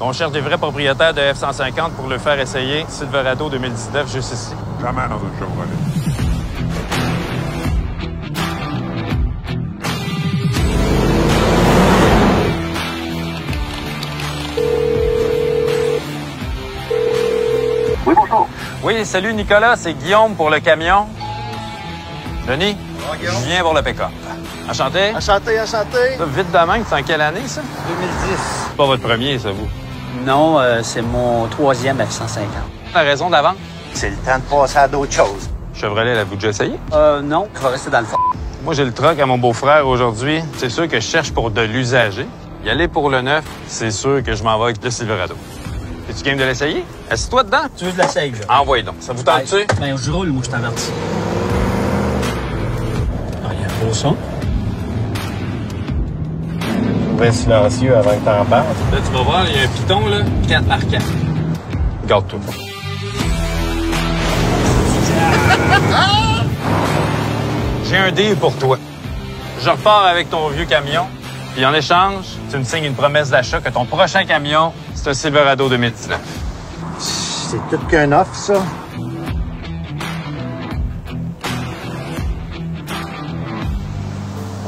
On cherche des vrais propriétaires de F-150 pour le faire essayer. Silverado 2019, juste ici. Jamais dans un Chevrolet. Oui, bonjour. Oui, salut Nicolas, c'est Guillaume pour le camion. Denis, je viens pour le pick-up. Enchanté? Enchanté, enchanté. Ça, vite de même, c'est en quelle année, ça? 2010. C'est pas votre premier, ça, vous? Non, c'est mon troisième F-150. La raison de la vente? C'est le temps de passer à d'autres choses. Chevrolet, l'avez-vous déjà essayé? Non, je vais rester dans le fond. Moi, j'ai le truck à mon beau-frère aujourd'hui. C'est sûr que je cherche pour de l'usager. Y aller pour le neuf, c'est sûr que je m'en vais avec le Silverado. Es-tu game de l'essayer? Assis-toi dedans. Tu veux de la save, je? Envoyez donc. Ça vous tente-tu? Ben, je roule, moi, je t'avertis. Ah, il y a un beau son. Bien silencieux avant que t'en parles. Là, tu vas voir, il y a un piton, là. 4x4. Garde-toi. J'ai un deal pour toi. Je repars avec ton vieux camion, puis en échange, tu me signes une promesse d'achat que ton prochain camion, c'est un Silverado 2019. C'est tout qu'un offre, ça.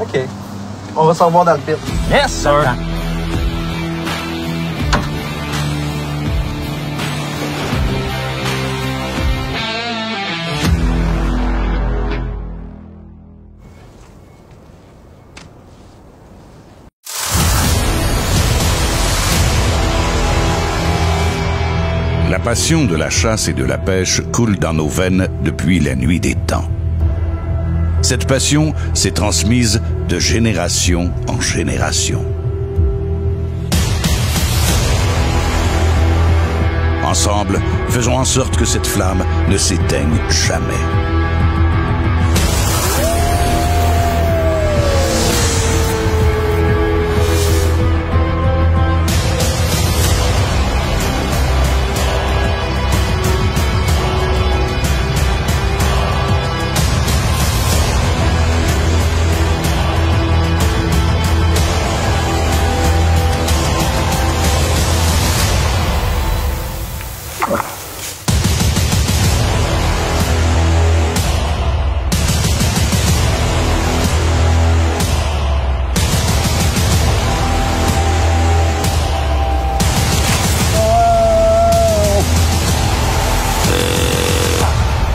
OK. On va s'en revoir dans le pit. Yes, sir! La passion de la chasse et de la pêche coule dans nos veines depuis la nuit des temps. Cette passion s'est transmise de génération en génération. Ensemble, faisons en sorte que cette flamme ne s'éteigne jamais.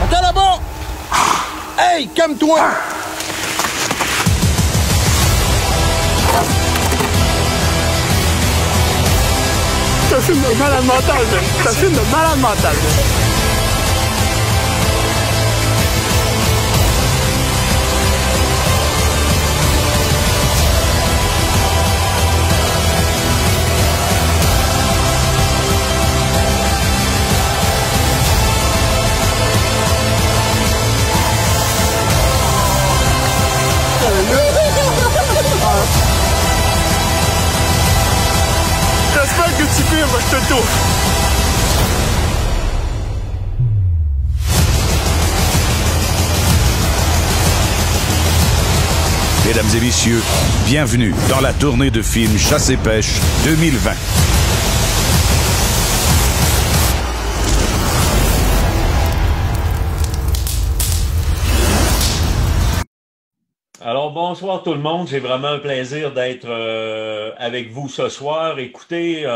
Attends là-bas! Hey, calme-toi! C'est un film de malade mental, man. C'est un film de malade mental, man. J'espère que tu filmes, je te tourne. Mesdames et messieurs, bienvenue dans la tournée de films Chasse et Pêche 2020. Alors, bonsoir tout le monde. C'est vraiment un plaisir d'être avec vous ce soir. Écoutez,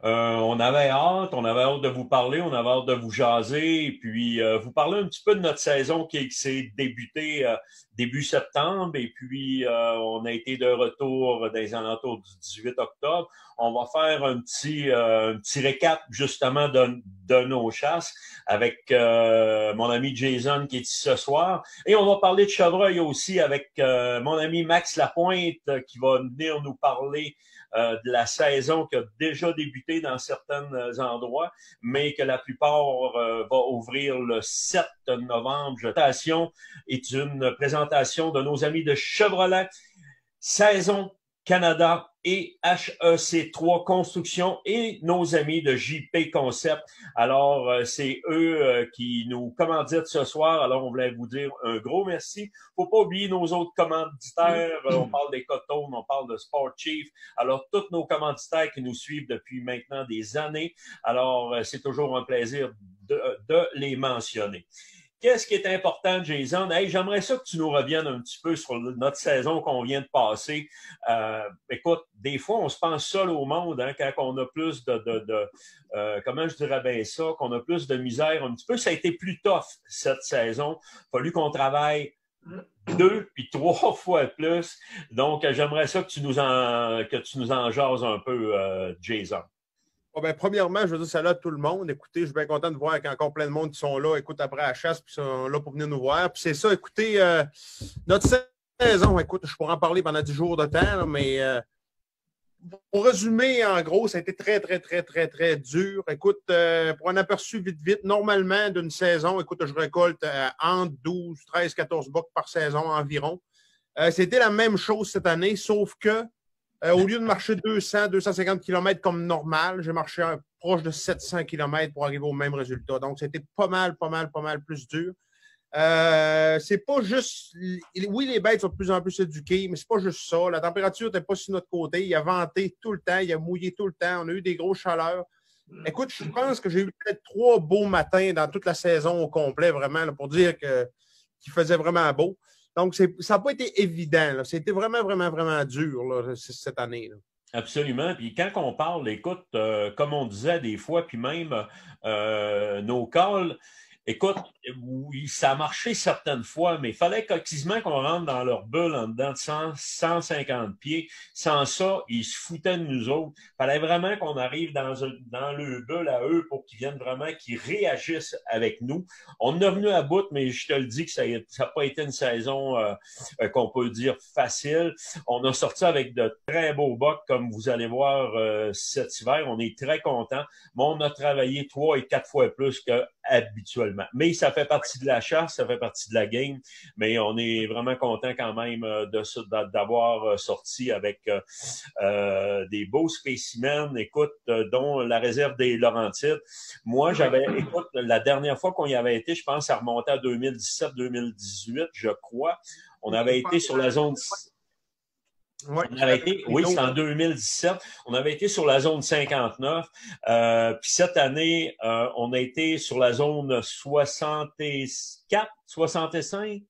on avait hâte de vous parler, on avait hâte de vous jaser, et puis vous parler un petit peu de notre saison qui s'est débutée début septembre, et puis on a été de retour dans les alentours du 18 octobre. On va faire un petit récap justement de nos chasses avec mon ami Jason qui est ici ce soir. Et on va parler de chevreuil aussi avec mon ami Max Lapointe qui va venir nous parler de la saison qui a déjà débuté dans certains endroits, mais que la plupart va ouvrir le 7 novembre. La présentation est une présentation de nos amis de Chevrolet Saison Canada et HEC3 Construction et nos amis de JP Concept. Alors, c'est eux qui nous commanditent ce soir. Alors, on voulait vous dire un gros merci. Faut pas oublier nos autres commanditaires. On parle des Cotton, on parle de Sport Chief. Alors, tous nos commanditaires qui nous suivent depuis maintenant des années. Alors, c'est toujours un plaisir de les mentionner. Qu'est-ce qui est important, Jason? Hey, j'aimerais ça que tu nous reviennes un petit peu sur notre saison qu'on vient de passer. Écoute, des fois, on se pense seul au monde, hein, quand on a plus comment je dirais bien ça, qu'on a plus de misère un petit peu. Ça a été plus tough cette saison. Il a fallu qu'on travaille 2 puis 3 fois plus. Donc, j'aimerais ça que tu nous en jases un peu, Jason. Oh ben, premièrement, je veux dire salut à tout le monde. Écoutez, je suis bien content de voir qu'il y a encore plein de monde qui sont là, écoute, après la chasse, puis sont là pour venir nous voir. Puis c'est ça, écoutez, notre saison, écoute, je pourrais en parler pendant 10 jours de temps, là, mais pour résumer, en gros, ça a été très, très, très, très, très dur. Écoute, pour un aperçu vite, normalement, d'une saison, écoute, je récolte entre 12, 13, 14 bucks par saison environ. C'était la même chose cette année, sauf que au lieu de marcher 200, 250 km comme normal, j'ai marché proche de 700 km pour arriver au même résultat. Donc, c'était pas mal plus dur. C'est pas juste... Oui, les bêtes sont de plus en plus éduquées, mais c'est pas juste ça. La température n'était pas sur notre côté. Il a venté tout le temps, il a mouillé tout le temps. On a eu des grosses chaleurs. Écoute, je pense que j'ai eu peut-être 3 beaux matins dans toute la saison au complet, vraiment, là, pour dire qu'il faisait vraiment beau. Donc, ça n'a pas été évident. Là. C'était vraiment dur là, cette année. Là. Absolument. Puis quand on parle, écoute, comme on disait des fois, puis même nos calls, écoute, oui, ça a marché certaines fois, mais il fallait quasiment qu'on rentre dans leur bulle en dedans de 150 pieds. Sans ça, ils se foutaient de nous autres. Il fallait vraiment qu'on arrive dans le bulle à eux pour qu'ils viennent vraiment, qu'ils réagissent avec nous. On est venu à bout, mais je te le dis que ça n'a pas été une saison qu'on peut dire facile. On a sorti avec de très beaux bucks, comme vous allez voir cet hiver. On est très contents, mais on a travaillé 3 et 4 fois plus qu'habituellement. Mais ça fait partie de la chasse, ça fait partie de la game, mais on est vraiment content quand même d'avoir sorti avec des beaux spécimens, écoute, dont la réserve des Laurentides. Moi, écoute, la dernière fois qu'on y avait été, je pense, ça remontait à 2017-2018, je crois. On avait été sur la zone... Ouais, oui, c'est en 2017. On avait été sur la zone 59. Puis cette année, on a été sur la zone 64, 65.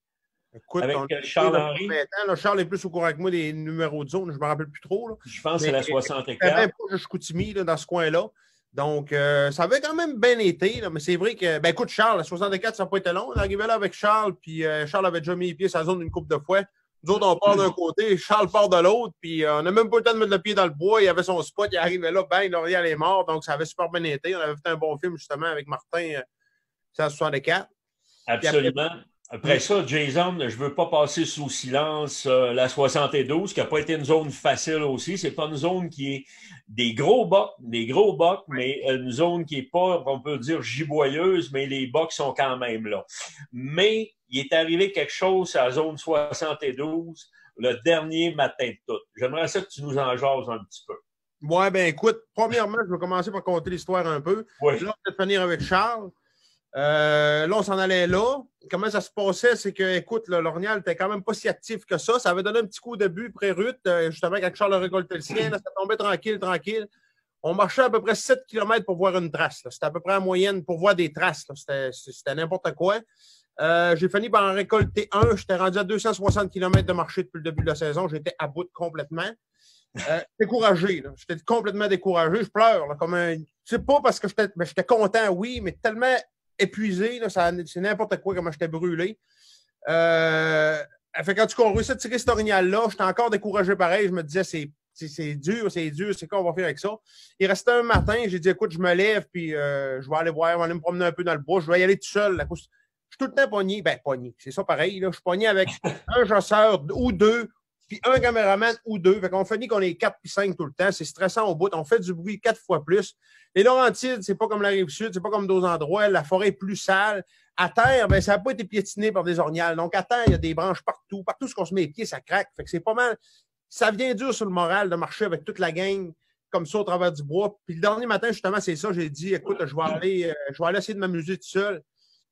Écoute, avec Charles-Henri. Charles est plus au courant que moi des numéros de zone. Je ne me rappelle plus trop. Là. Je pense que c'est la 64. Même pas de Chicoutimi, dans ce coin-là. Donc, ça avait quand même bien été. Là, mais c'est vrai que, ben écoute, Charles, la 64, ça n'a pas été long. On arrivait là avec Charles, puis Charles avait déjà mis les pieds sur la zone une couple de fois. Nous autres, on part d'un côté, Charles part de l'autre, puis on n'a même pas eu le temps de mettre le pied dans le bois. Il avait son spot, il arrivait là, ben, L'Oréal est mort, donc ça avait super bien été. On avait fait un bon film, justement, avec Martin, 164. Absolument. Après ça, Jason, je veux pas passer sous silence la 72, qui n'a pas été une zone facile aussi. C'est pas une zone qui est des gros bocs, mais une zone qui est pas, on peut dire, giboyeuse, mais les bocs sont quand même là. Mais il est arrivé quelque chose à la zone 72, le dernier matin de tout. J'aimerais ça que tu nous en jases un petit peu. Ouais, ben écoute, premièrement, je vais commencer par compter l'histoire un peu. Oui. Là, on va finir avec Charles. Là, on s'en allait là. Comment ça se passait? C'est que, écoute, l'Orignal n'était quand même pas si actif que ça. Ça avait donné un petit coup de but pré-rut, justement, quand Charles a récolté le sien. Là, ça tombait tranquille. On marchait à peu près 7 km pour voir une trace. C'était à peu près en moyenne pour voir des traces. C'était n'importe quoi. J'ai fini par en récolter un. J'étais rendu à 260 km de marché depuis le début de la saison. J'étais à bout complètement. Découragé. Là. J'étais complètement découragé. Je pleure. Là, comme un... C'est pas parce que j'étais content, oui, mais tellement épuisé. Là, c'est n'importe quoi comment j'étais brûlé. Fait quand on réussit à tirer cet orignal-là, j'étais encore découragé pareil. Je me disais, c'est dur, c'est quoi on va faire avec ça? Il restait un matin, j'ai dit, écoute, je me lève, puis je vais aller voir, je vais aller me promener un peu dans le bois, je vais y aller tout seul. Je suis tout le temps pogné. Ben, pogné, c'est ça pareil. Là. Je suis pogné avec un chasseur ou deux, puis un caméraman ou deux. Fait qu'on finit qu'on est 4 puis 5 tout le temps. C'est stressant au bout. On fait du bruit 4 fois plus. Les Laurentides, c'est pas comme la Rive-Sud, c'est pas comme d'autres endroits. La forêt est plus sale. À terre, ben, ça n'a pas été piétiné par des orignales. Donc, à terre, il y a des branches partout. Partout ce qu'on se met les pieds, ça craque. Fait que c'est pas mal. ça vient dur sur le moral de marcher avec toute la gang comme ça au travers du bois. Puis le dernier matin, justement, c'est ça, j'ai dit, écoute, je vais aller essayer de m'amuser tout seul.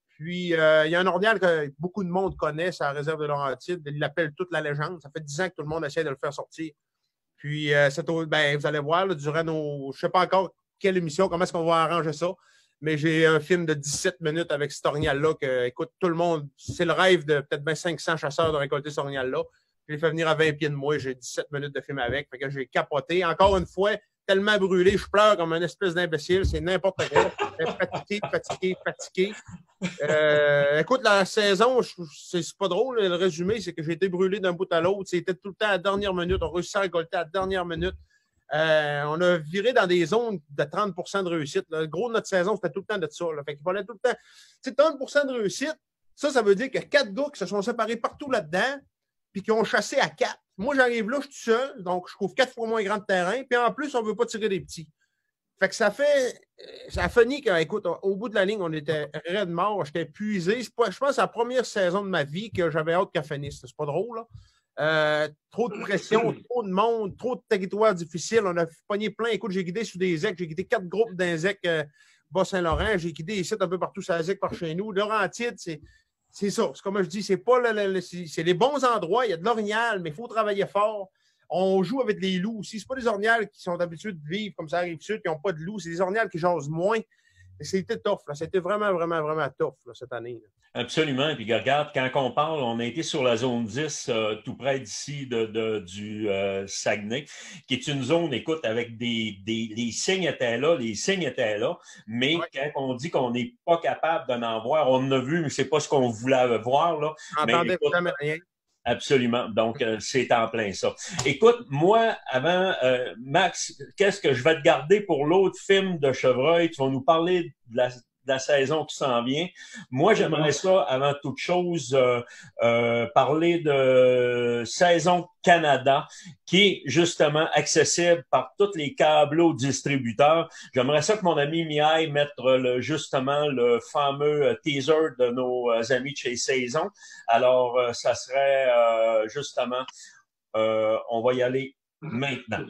Puis, il y a un ornial que beaucoup de monde connaît, c'est la réserve de Laurentides. Il l'appelle toute la légende. Ça fait 10 ans que tout le monde essaie de le faire sortir. Puis, vous allez voir, là, durant nos... Je ne sais pas encore quelle émission, comment est-ce qu'on va arranger ça, mais j'ai un film de 17 minutes avec cet ornial-là que, écoute, tout le monde... C'est le rêve de peut-être bien 500 chasseurs de récolter cet ornial-là. Je l'ai fait venir à 20 pieds de moi, j'ai 17 minutes de film avec. Fait que j'ai capoté. Encore une fois, tellement brûlé, je pleure comme une espèce d'imbécile. C'est n'importe quoi. Fatigué. Écoute, la saison, c'est pas drôle. Le résumé, c'est que j'ai été brûlé d'un bout à l'autre. C'était tout le temps à la dernière minute. On réussit à récolter à la dernière minute. On a viré dans des zones de 30 % de réussite. Le gros de notre saison, c'était tout le temps de ça. Là. Fait qu'il fallait tout le temps... Tu sais, 30 % de réussite, ça veut dire qu'il y a 4 gars qui se sont séparés partout là-dedans puis qui ont chassé à 4. Moi, j'arrive là, je suis tout seul, donc je couvre 4 fois moins grand de terrain, puis en plus, on ne veut pas tirer des petits. Fait que ça a fini qu'écoute, au bout de la ligne, on était raide mort, j'étais épuisé. Je pense que c'est la première saison de ma vie que j'avais hâte qu'elle finisse. C'est pas drôle, là. Trop de pression, trop de monde, trop de territoires difficiles. On a pogné plein. Écoute, j'ai guidé sur des ZEC, j'ai guidé 4 groupes d'un ZEC Bas-Saint-Laurent, j'ai guidé ici un peu partout sur la ZEC par chez nous. Laurentides, c'est ça. C'est comme je dis, c'est pas c'est les bons endroits. Il y a de l'orignal, mais il faut travailler fort. On joue avec les loups aussi. C'est pas des orignals qui sont habitués de vivre comme ça arrive sud, qui n'ont pas de loups. C'est des orignals qui jasent moins. C'était tough. Là. C'était vraiment, vraiment, vraiment tough là, cette année. Là. Absolument. Puis regarde, quand on parle, on a été sur la zone 10, tout près d'ici du Saguenay, qui est une zone, écoute, avec les signes étaient là, mais ouais. Quand on dit qu'on n'est pas capable d'en voir, on en a vu, mais c'est pas ce qu'on voulait voir. Là. N'entendez jamais rien. Absolument. Donc, c'est en plein ça. Écoute, moi, avant, Max, qu'est-ce que je vais te garder pour l'autre film de Chevreuil? Tu vas nous parler de la saison qui s'en vient. Moi, j'aimerais ça, avant toute chose, parler de Saison Canada, qui est justement accessible par tous les câbleaux distributeurs. J'aimerais ça que mon ami Mihai mette justement le fameux teaser de nos amis de chez Saison. Alors, ça serait justement, on va y aller maintenant.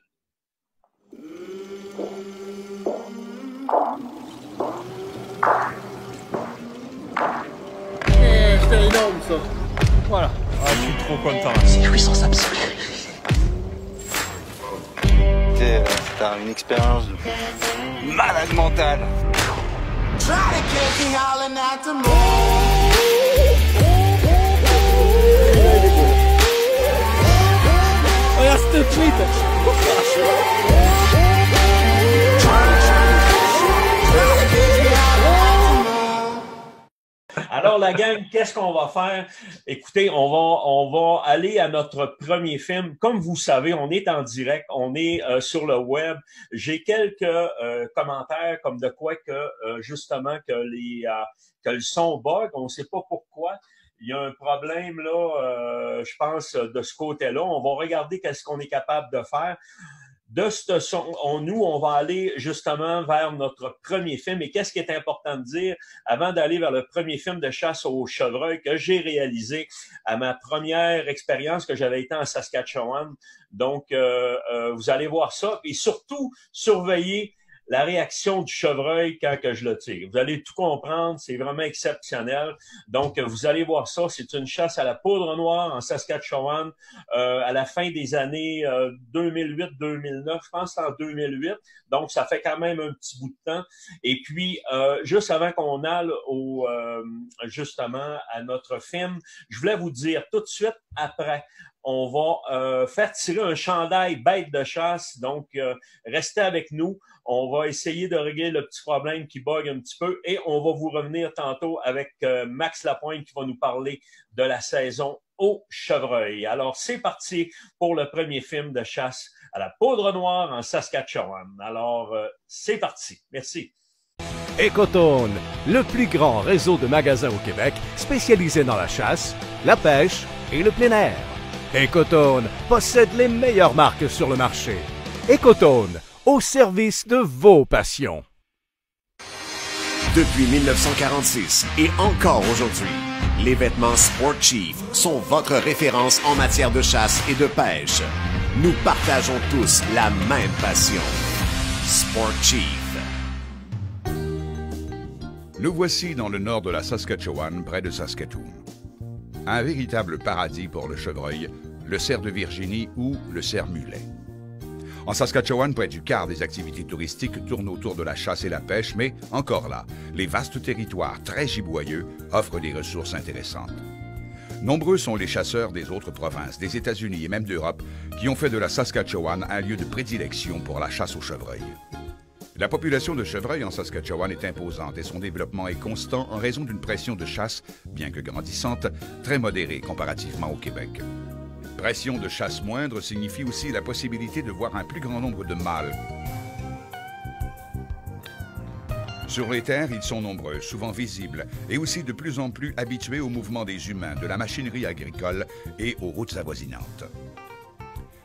C'était énorme, ça. Voilà. Ah, je suis trop content. C'est jouissance absolue. C'était une expérience de malade mentale. Regarde cette tweet. Alors, la gang, qu'est-ce qu'on va faire? Écoutez, on va aller à notre premier film. Comme vous savez, on est en direct, on est sur le web. J'ai quelques commentaires comme de quoi que, justement, que le son bug. On ne sait pas pourquoi. Il y a un problème, là, je pense, de ce côté-là. On va regarder qu'est-ce qu'on est capable de faire. De ce son, on va aller justement vers notre premier film. Et qu'est-ce qui est important de dire avant d'aller vers le premier film de chasse au chevreuil que j'ai réalisé à ma première expérience que j'avais été en Saskatchewan. Donc, vous allez voir ça et surtout surveiller la réaction du chevreuil quand que je le tire. Vous allez tout comprendre, c'est vraiment exceptionnel. Donc, vous allez voir ça, c'est une chasse à la poudre noire en Saskatchewan à la fin des années 2008-2009, je pense que c'est en 2008. Donc, ça fait quand même un petit bout de temps. Et puis, juste avant qu'on aille justement à notre film, je voulais vous dire tout de suite après, on va faire tirer un chandail bête de chasse. Donc, restez avec nous. On va essayer de régler le petit problème qui bug un petit peu et on va vous revenir tantôt avec Max Lapointe qui va nous parler de la saison au chevreuil. Alors, c'est parti pour le premier film de chasse à la poudre noire en Saskatchewan. Alors, c'est parti. Merci. Ecotone, le plus grand réseau de magasins au Québec spécialisé dans la chasse, la pêche et le plein air. Ecotone possède les meilleures marques sur le marché. Ecotone, au service de vos passions. Depuis 1946 et encore aujourd'hui, les vêtements Sport Chief sont votre référence en matière de chasse et de pêche. Nous partageons tous la même passion. Sport Chief. Nous voici dans le nord de la Saskatchewan, près de Saskatoon. Un véritable paradis pour le chevreuil, le cerf de Virginie ou le cerf mulet. En Saskatchewan, près du quart des activités touristiques tournent autour de la chasse et la pêche, mais encore là, les vastes territoires très giboyeux offrent des ressources intéressantes. Nombreux sont les chasseurs des autres provinces, des États-Unis et même d'Europe qui ont fait de la Saskatchewan un lieu de prédilection pour la chasse au chevreuil. La population de chevreuils en Saskatchewan est imposante et son développement est constant en raison d'une pression de chasse, bien que grandissante, très modérée comparativement au Québec. Pression de chasse moindre signifie aussi la possibilité de voir un plus grand nombre de mâles. Sur les terres, ils sont nombreux, souvent visibles, et aussi de plus en plus habitués au mouvement des humains, de la machinerie agricole et aux routes avoisinantes.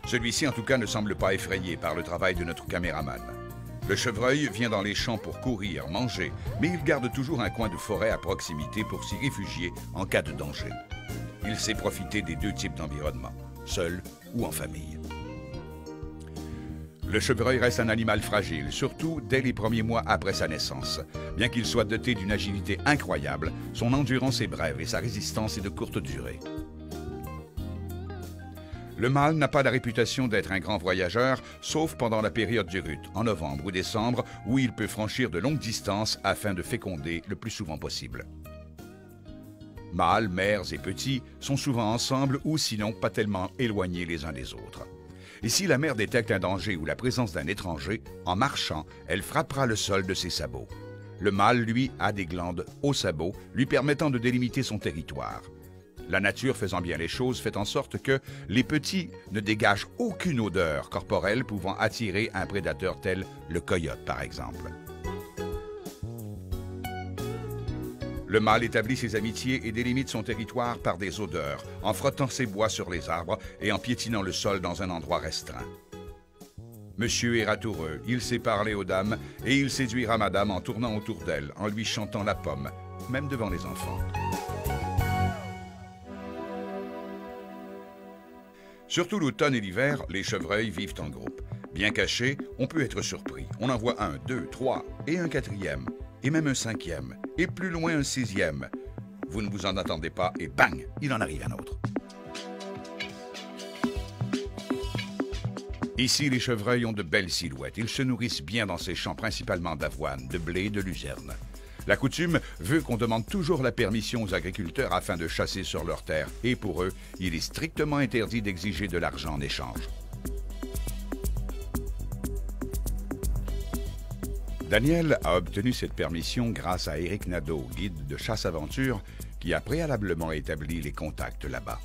Celui-ci, en tout cas, ne semble pas effrayé par le travail de notre caméraman. Le chevreuil vient dans les champs pour courir, manger, mais il garde toujours un coin de forêt à proximité pour s'y réfugier en cas de danger. Il sait profiter des deux types d'environnement, seul ou en famille. Le chevreuil reste un animal fragile, surtout dès les premiers mois après sa naissance. Bien qu'il soit doté d'une agilité incroyable, son endurance est brève et sa résistance est de courte durée. Le mâle n'a pas la réputation d'être un grand voyageur, sauf pendant la période du rut, en novembre ou décembre, où il peut franchir de longues distances afin de féconder le plus souvent possible. Mâles, mères et petits sont souvent ensemble ou sinon pas tellement éloignés les uns des autres. Et si la mère détecte un danger ou la présence d'un étranger, en marchant, elle frappera le sol de ses sabots. Le mâle, lui, a des glandes aux sabots, lui permettant de délimiter son territoire. La nature faisant bien les choses fait en sorte que les petits ne dégagent aucune odeur corporelle pouvant attirer un prédateur tel le coyote, par exemple. Le mâle établit ses amitiés et délimite son territoire par des odeurs, en frottant ses bois sur les arbres et en piétinant le sol dans un endroit restreint. Monsieur est ratoureux, il sait parler aux dames et il séduira madame en tournant autour d'elle, en lui chantant la pomme, même devant les enfants. Surtout l'automne et l'hiver, les chevreuils vivent en groupe. Bien cachés, on peut être surpris. On en voit un, deux, trois et un quatrième. Et même un cinquième, et plus loin un sixième. Vous ne vous en attendez pas, et bang, il en arrive un autre. Ici, les chevreuils ont de belles silhouettes. Ils se nourrissent bien dans ces champs, principalement d'avoine, de blé et de luzerne. La coutume veut qu'on demande toujours la permission aux agriculteurs afin de chasser sur leurs terres, et pour eux, il est strictement interdit d'exiger de l'argent en échange. Daniel a obtenu cette permission grâce à Éric Nadeau, guide de chasse-aventure, qui a préalablement établi les contacts là-bas.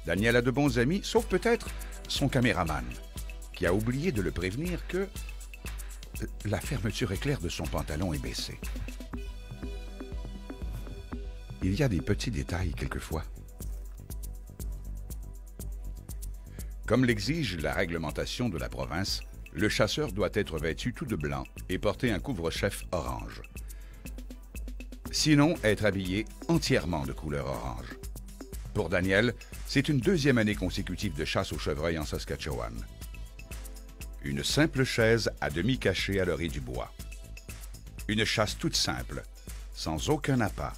Daniel a de bons amis, sauf peut-être son caméraman, qui a oublié de le prévenir que la fermeture éclair de son pantalon est baissée. Il y a des petits détails quelquefois. Comme l'exige la réglementation de la province, le chasseur doit être vêtu tout de blanc et porter un couvre-chef orange. Sinon, être habillé entièrement de couleur orange. Pour Daniel, c'est une deuxième année consécutive de chasse au chevreuil en Saskatchewan. Une simple chaise à demi cachée à l'orée du bois. Une chasse toute simple, sans aucun appât.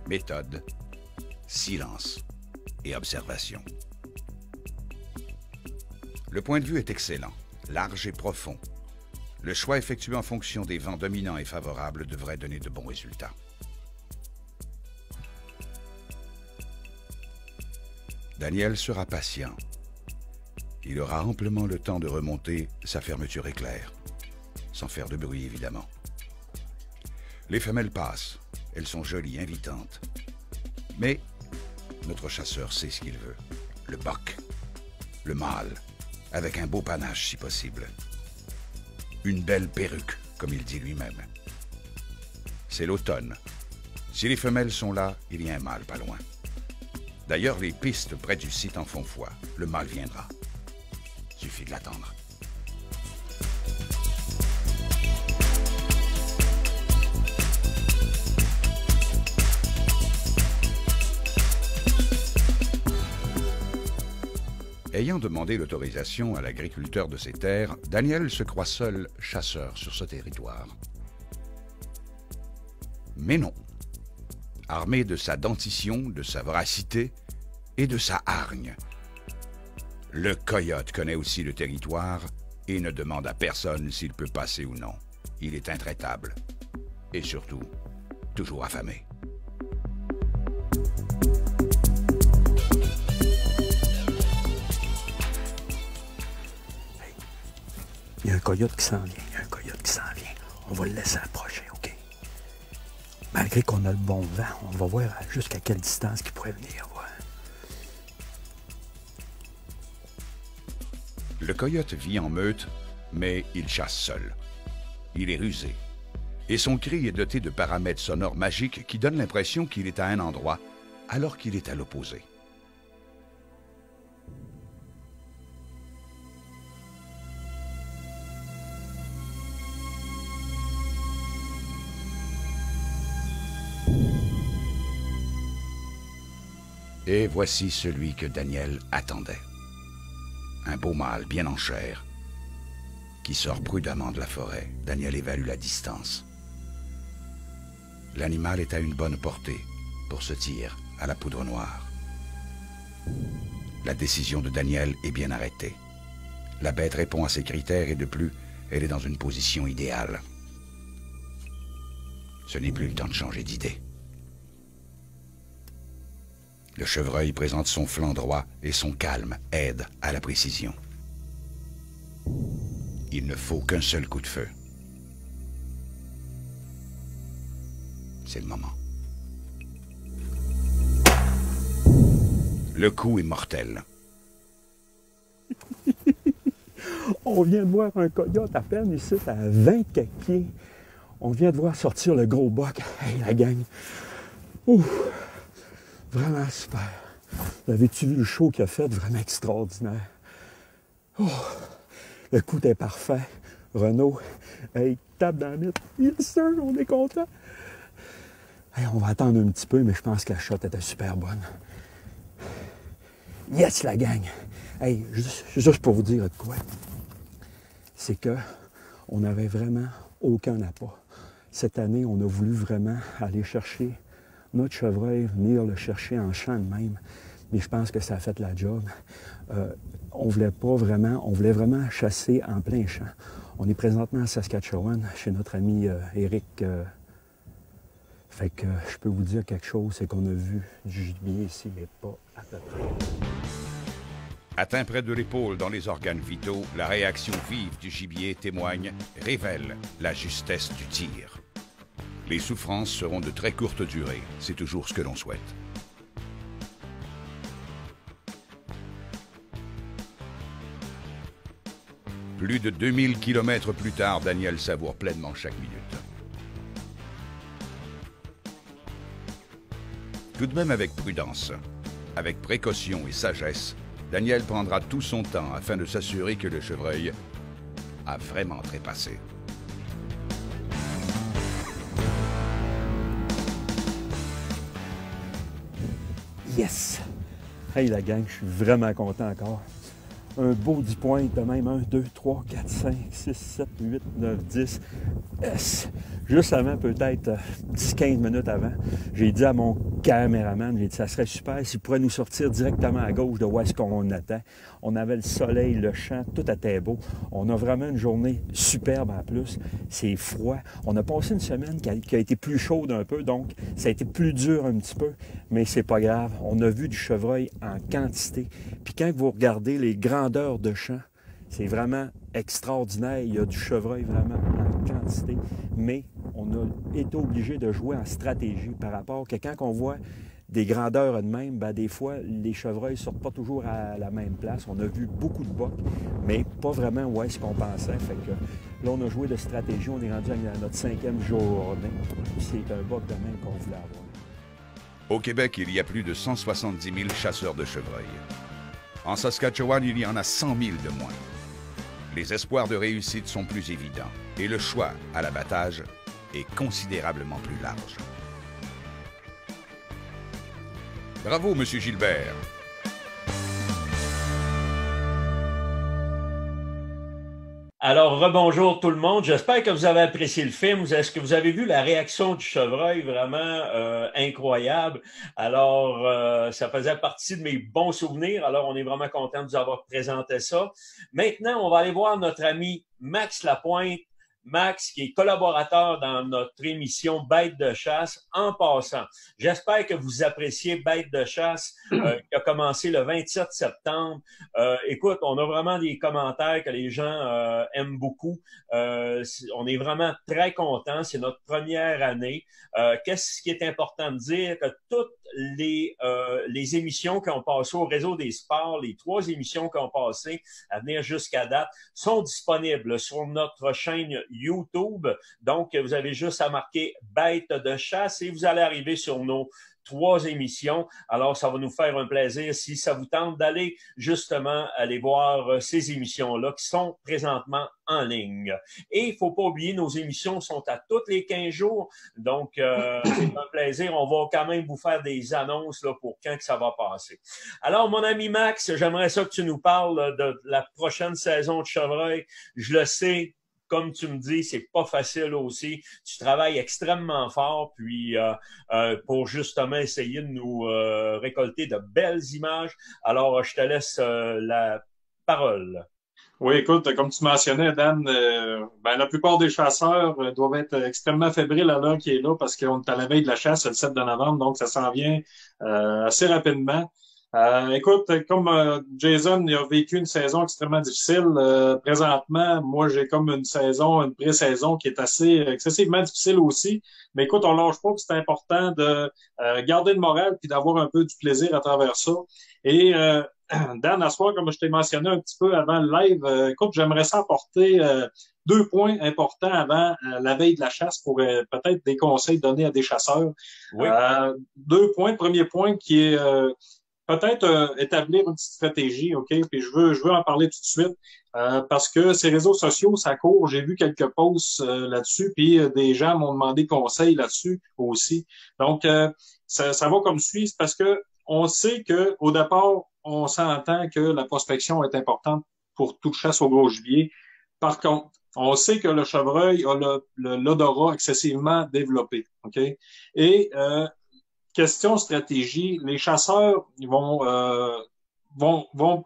Méthode, silence et observation. Le point de vue est excellent. Large et profond. Le choix effectué en fonction des vents dominants et favorables devrait donner de bons résultats. Daniel sera patient. Il aura amplement le temps de remonter sa fermeture éclair, sans faire de bruit évidemment. Les femelles passent, elles sont jolies, invitantes. Mais notre chasseur sait ce qu'il veut. Le buck, le mâle, avec un beau panache si possible. Une belle perruque, comme il dit lui-même. C'est l'automne. Si les femelles sont là, il y a un mâle pas loin. D'ailleurs, les pistes près du site en font foi. Le mâle viendra. Suffit de l'attendre. Ayant demandé l'autorisation à l'agriculteur de ses terres, Daniel se croit seul chasseur sur ce territoire. Mais non. Armé de sa dentition, de sa voracité et de sa hargne, le coyote connaît aussi le territoire et ne demande à personne s'il peut passer ou non. Il est intraitable et surtout, toujours affamé. Il y a un coyote qui s'en vient, On va le laisser approcher, OK? Malgré qu'on a le bon vent, on va voir jusqu'à quelle distance il pourrait venir. Ouais. Le coyote vit en meute, mais il chasse seul. Il est rusé. Et son cri est doté de paramètres sonores magiques qui donnent l'impression qu'il est à un endroit alors qu'il est à l'opposé. Et voici celui que Daniel attendait. Un beau mâle bien en chair, qui sort prudemment de la forêt. Daniel évalue la distance. L'animal est à une bonne portée pour ce tir à la poudre noire. La décision de Daniel est bien arrêtée. La bête répond à ses critères et de plus, elle est dans une position idéale. Ce n'est plus le temps de changer d'idée. Le chevreuil présente son flanc droit et son calme aide à la précision. Il ne faut qu'un seul coup de feu. C'est le moment. Le coup est mortel. On vient de voir un coyote à peine ici, à 20 quelques pieds. On vient de voir sortir le gros boc. Hey, la gang. Ouh. Vraiment super. Avez-tu vu le show qu'il a fait? Vraiment extraordinaire. Oh. Le coup est parfait. Renaud, hey, tape dans la mythe. Yes, sir, on est content. Hey, on va attendre un petit peu, mais je pense que la shot était super bonne. Yes, la gang. Hey, juste pour vous dire de quoi. C'est que on n'avait vraiment aucun appât. Cette année, on a voulu vraiment aller chercher notre chevreuil, venir le chercher en champ de même. Mais je pense que ça a fait la job. On voulait vraiment chasser en plein champ. On est présentement à Saskatchewan, chez notre ami Éric. Fait que je peux vous dire quelque chose, c'est qu'on a vu du gibier ici, mais pas à peu près. Atteint près de l'épaule dans les organes vitaux, la réaction vive du gibier révèle la justesse du tir. Les souffrances seront de très courte durée, c'est toujours ce que l'on souhaite. Plus de 2000 km plus tard, Daniel savoure pleinement chaque minute. Tout de même avec prudence, avec précaution et sagesse, Daniel prendra tout son temps afin de s'assurer que le chevreuil a vraiment trépassé. Yes! Hey la gang, je suis vraiment content encore. Un beau 10 points de même. 1, 2, 3, 4, 5, 6, 7, 8, 9, 10. Yes! Juste avant, peut-être 10-15 minutes avant, j'ai dit à mon caméraman, j'ai dit ça serait super s'il pourrait nous sortir directement à gauche de où est-ce qu'on attend. On avait le soleil, le champ, tout était beau. On a vraiment une journée superbe en plus. C'est froid. On a passé une semaine qui a été plus chaude un peu, donc ça a été plus dur un petit peu, mais c'est pas grave. On a vu du chevreuil en quantité. Puis quand vous regardez les grandeurs de champ, c'est vraiment extraordinaire. Il y a du chevreuil vraiment en quantité, mais on a été obligé de jouer en stratégie par rapport que quand on voit des grandeurs de même, ben des fois, les chevreuils ne sortent pas toujours à la même place. On a vu beaucoup de bocs, mais pas vraiment où est-ce qu'on pensait. Fait que là, on a joué de stratégie. On est rendu à notre 5e journée. C'est un boc de même qu'on voulait avoir. Au Québec, il y a plus de 170 000 chasseurs de chevreuils. En Saskatchewan, il y en a 100 000 de moins. Les espoirs de réussite sont plus évidents et le choix à l'abattage est considérablement plus large. Bravo, Monsieur Gilbert. Alors, rebonjour tout le monde. J'espère que vous avez apprécié le film. Est-ce que vous avez vu la réaction du chevreuil? Vraiment incroyable. Alors, ça faisait partie de mes bons souvenirs. Alors, on est vraiment content de vous avoir présenté ça. Maintenant, on va aller voir notre ami Max Lapointe. Max, qui est collaborateur dans notre émission Bête de chasse. En passant, j'espère que vous appréciez Bête de chasse qui a commencé le 27 septembre. Écoute, on a vraiment des commentaires que les gens aiment beaucoup. On est vraiment très contents. C'est notre première année. Qu'est-ce qui est important de dire? Que toutes les émissions qui ont passé au Réseau des sports, les 3 émissions qui ont passé à venir jusqu'à date, sont disponibles sur notre chaîne YouTube. Donc, vous avez juste à marquer Bête de chasse et vous allez arriver sur nos 3 émissions. Alors, ça va nous faire un plaisir, si ça vous tente, d'aller justement aller voir ces émissions-là qui sont présentement en ligne. Et il faut pas oublier, nos émissions sont à tous les 15 jours. Donc, c'est un plaisir. On va quand même vous faire des annonces là, pour quand que ça va passer. Alors, mon ami Max, j'aimerais ça que tu nous parles de la prochaine saison de Chevreuil. Je le sais, comme tu me dis, c'est pas facile aussi. Tu travailles extrêmement fort, puis pour justement essayer de nous récolter de belles images. Alors, je te laisse la parole. Oui, écoute, comme tu mentionnais, Dan, la plupart des chasseurs doivent être extrêmement fébriles à l'heure qui est là parce qu'on est à la veille de la chasse, le 7 de novembre, donc ça s'en vient assez rapidement. Écoute, comme Jason il a vécu une saison extrêmement difficile, présentement, moi j'ai comme une pré-saison qui est assez excessivement difficile aussi. Mais écoute, on lâche pas, puis c'est important de garder le moral puis d'avoir un peu du plaisir à travers ça. Et Dan, à soir, comme je t'ai mentionné un petit peu avant le live, écoute, j'aimerais ça apporter 2 points importants avant la veille de la chasse pour peut-être des conseils donnés à des chasseurs. Oui. 2 points. Premier point qui est peut-être établir une petite stratégie, OK? Puis je veux en parler tout de suite parce que ces réseaux sociaux, ça court. J'ai vu quelques posts là-dessus, puis des gens m'ont demandé conseil là-dessus aussi. Donc, ça va comme suit. C'est parce que on sait que au départ, on s'entend que la prospection est importante pour toute chasse au gros gibier. Par contre, on sait que le chevreuil a l'odorat excessivement développé, OK? Et question stratégie, les chasseurs ils vont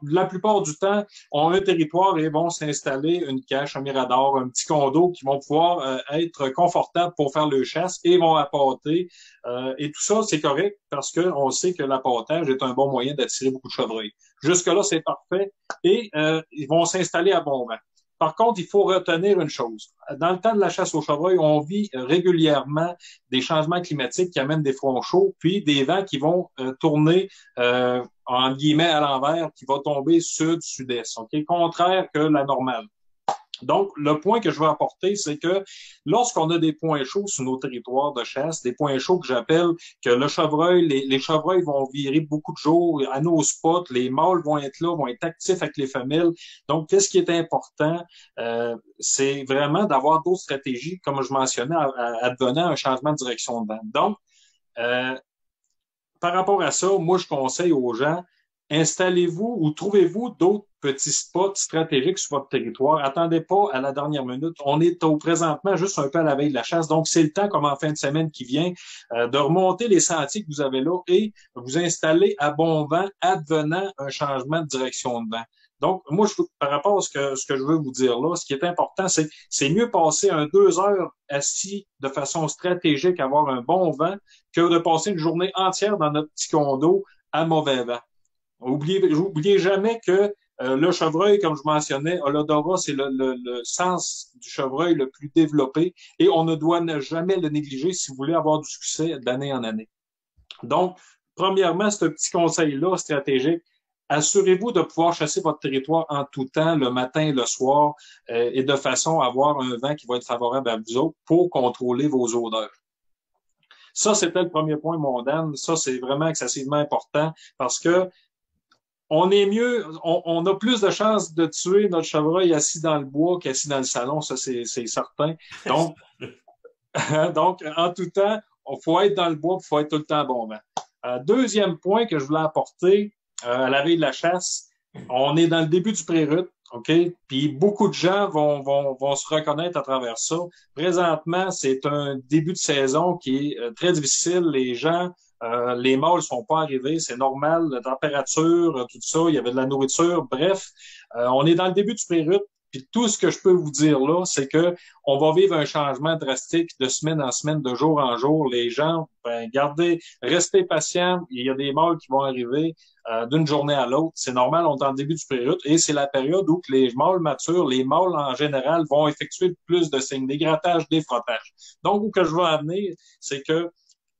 la plupart du temps ont un territoire et vont s'installer une cache, un mirador, un petit condo qui vont pouvoir être confortables pour faire le chasse et vont appâter. Et tout ça, c'est correct parce que on sait que l'appâtage est un bon moyen d'attirer beaucoup de chevreuils. Jusque-là, c'est parfait. Et ils vont s'installer à bon vent. Par contre, il faut retenir une chose. Dans le temps de la chasse au chevreuil, on vit régulièrement des changements climatiques qui amènent des fronts chauds, puis des vents qui vont tourner en guillemets à l'envers, qui va tomber sud-sud-est, okay? Contraire que la normale. Donc, le point que je veux apporter, c'est que lorsqu'on a des points chauds sur nos territoires de chasse, des points chauds que j'appelle que le chevreuil, les chevreuils vont virer beaucoup de jours à nos spots, les mâles vont être là, vont être actifs avec les femelles. Donc, qu'est-ce qui est important? C'est vraiment d'avoir d'autres stratégies, comme je mentionnais, advenant un changement de direction de vent. Donc, par rapport à ça, moi, je conseille aux gens, installez-vous ou trouvez-vous d'autres petits spots stratégiques sur votre territoire. Attendez pas à la dernière minute. On est présentement juste un peu à la veille de la chasse. Donc, c'est le temps, comme en fin de semaine qui vient, de remonter les sentiers que vous avez là et vous installer à bon vent, advenant un changement de direction de vent. Donc, moi, par rapport à ce que je veux vous dire là, ce qui est important, c'est mieux passer 2 heures assis de façon stratégique, avoir un bon vent, que de passer une journée entière dans notre petit condo à mauvais vent. Oubliez jamais que le chevreuil, comme je mentionnais, l'odorat, c'est le sens du chevreuil le plus développé et on ne doit jamais le négliger si vous voulez avoir du succès d'année en année. Donc, premièrement, ce petit conseil-là stratégique, assurez-vous de pouvoir chasser votre territoire en tout temps, le matin et le soir, et de façon à avoir un vent qui va être favorable à vous autres pour contrôler vos odeurs. Ça, c'était le premier point, mon Dan. Ça, c'est vraiment excessivement important parce que on est mieux, on a plus de chances de tuer notre chevreuil assis dans le bois qu'assis dans le salon, ça c'est certain. Donc, en tout temps, il faut être dans le bois, il faut être tout le temps bon vent. Deuxième point que je voulais apporter à la veille de la chasse, On est dans le début du pré-rut, OK? Puis beaucoup de gens vont se reconnaître à travers ça. Présentement, c'est un début de saison qui est très difficile. Les gens, les mâles sont pas arrivés, c'est normal, la température, tout ça, il y avait de la nourriture. Bref, on est dans le début du pré-rut. Puis tout ce que je peux vous dire là, c'est que on va vivre un changement drastique de semaine en semaine, de jour en jour. Les gens, restez patients. Il y a des mâles qui vont arriver d'une journée à l'autre. C'est normal, on est en début du pré-rut et c'est la période où que les mâles matures, les mâles en général vont effectuer plus de signes, des grattages, des frottages. Donc, où que je veux amener, c'est que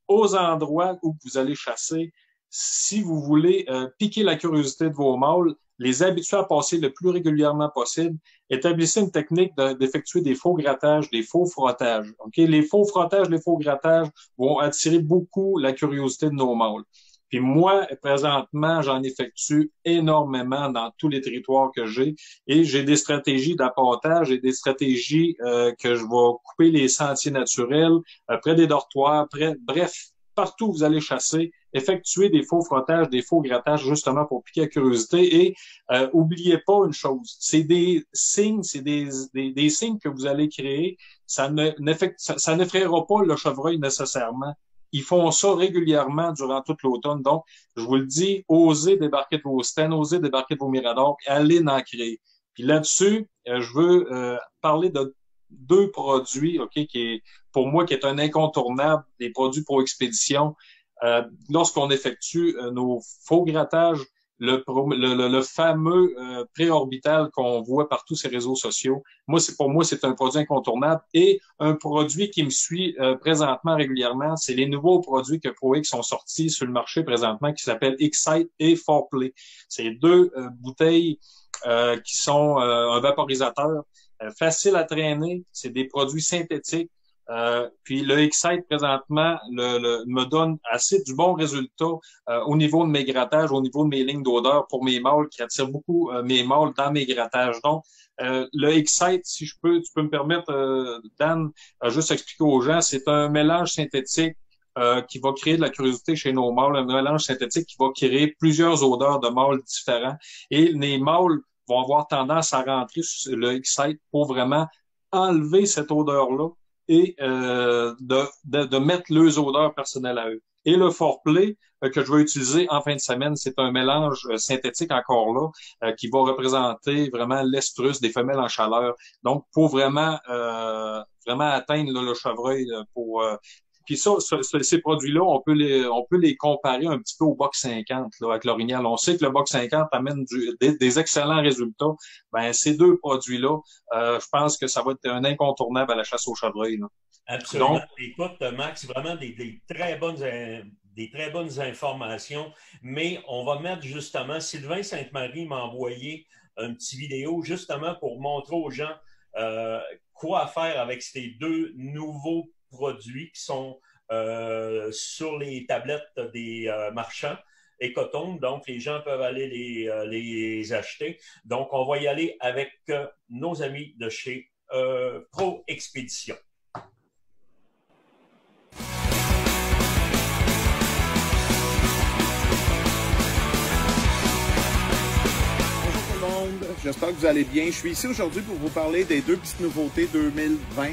aux endroits où vous allez chasser, si vous voulez piquer la curiosité de vos mâles, les habituer à passer le plus régulièrement possible, établissez une technique d'effectuer des faux grattages, des faux frottages. Okay? Les faux frottages, les faux grattages vont attirer beaucoup la curiosité de nos mâles. Puis moi, présentement, j'en effectue énormément dans tous les territoires que j'ai et j'ai des stratégies d'appâtage et des stratégies que je vais couper les sentiers naturels, près des dortoirs, bref, partout où vous allez chasser, effectuer des faux frottages, des faux grattages justement pour piquer la curiosité et oubliez pas une chose, c'est des signes, c'est des signes que vous allez créer, ça n'effraiera pas le chevreuil nécessairement. Ils font ça régulièrement durant toute l'automne. Donc, je vous le dis, osez débarquer de vos stands, osez débarquer de vos miradors, et allez en créer. Puis là-dessus, je veux parler de 2 produits, OK, qui est pour moi qui est un incontournable, des produits Pro Expédition. Lorsqu'on effectue nos faux grattages, le fameux préorbital qu'on voit par tous ces réseaux sociaux. Pour moi, c'est un produit incontournable et un produit qui me suit présentement régulièrement. C'est les nouveaux produits que ProX ont sortis sur le marché présentement qui s'appellent Excite et Foreplay. C'est 2 bouteilles qui sont un vaporisateur facile à traîner. C'est des produits synthétiques. Puis le Excite présentement me donne assez du bon résultat au niveau de mes grattages, au niveau de mes lignes d'odeur pour mes mâles qui attirent beaucoup mes mâles dans mes grattages. Donc le Excite, si tu peux me permettre, Dan, juste expliquer aux gens, c'est un mélange synthétique qui va créer de la curiosité chez nos mâles, un mélange synthétique qui va créer plusieurs odeurs de mâles différents et les mâles vont avoir tendance à rentrer sur le Excite pour vraiment enlever cette odeur-là et de mettre leurs odeurs personnelles à eux. Et le Foreplay que je vais utiliser en fin de semaine, c'est un mélange synthétique encore là qui va représenter vraiment l'estrus des femelles en chaleur. Donc, pour vraiment atteindre là, le chevreuil pour puis ça, ces produits-là, on peut les comparer un petit peu au Box 50 là, avec l'Orignal. On sait que le Box 50 amène des excellents résultats. Ben ces 2 produits-là, je pense que ça va être un incontournable à la chasse au chevreuil. Là. Absolument. Donc, écoute, Max, vraiment des très bonnes informations. Mais on va mettre justement, Sylvain Sainte-Marie m'a envoyé une petite vidéo justement pour montrer aux gens quoi faire avec ces 2 nouveaux produits qui sont sur les tablettes des marchands Ecotone. Donc, les gens peuvent aller les acheter. Donc, on va y aller avec nos amis de chez Pro Expédition. J'espère que vous allez bien. Je suis ici aujourd'hui pour vous parler des 2 petites nouveautés 2020